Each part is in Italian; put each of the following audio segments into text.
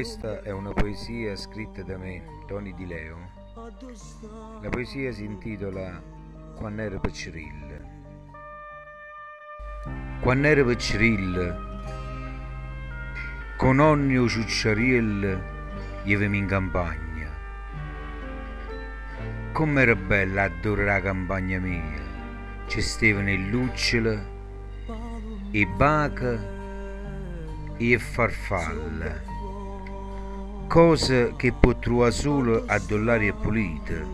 Questa è una poesia scritta da me, Tony Di Leo. La poesia si intitola Quando ero piccirill. Quando ero piccirill, con ogni ciucciariel jevem in campagna. Com'era bella adorare la campagna mia. Ci stavano i luccioli, i bachi e i farfalle. Cose che può trovare solo a dollari e pulite.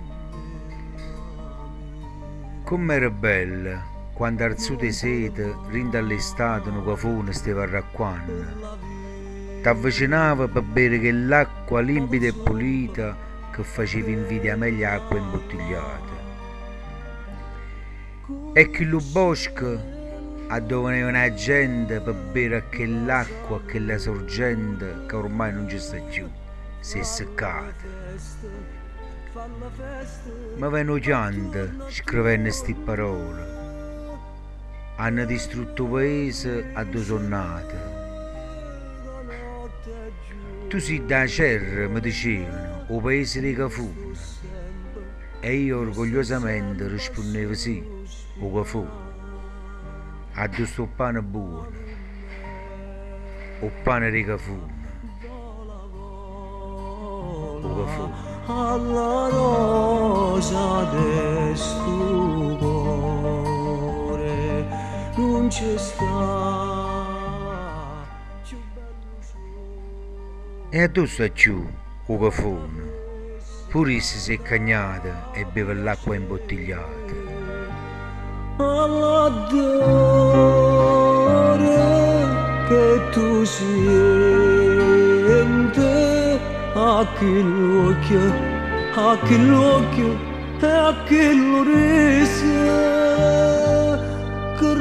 Com'era bella quando al sud di sete, rinda all'estate, un cafone stava racquando. T'avvicinava per bere quell'acqua limpida e pulita che faceva invidia a meglio acqua imbottigliata. E che lo bosco dove una gente per bere quell'acqua, quella sorgente che ormai non ci sta più, si è seccata. Ma vengono piante scrivendo queste parole. Hanno distrutto il paese a due sonnate. Tu sei da Cerra, mi dicevano, o paese di Cafuna. E io orgogliosamente rispondevo sì, o Cafuna. A due sto pane buono, o pane di Cafuna, o Cafuna. Alla rosa del stupore non c'è sta. E a dove sta giù, o Cafuna? Pure se si è cagnata e beve l'acqua imbottigliata. All'adore che tu senti a quell'occhio e a quell'orese che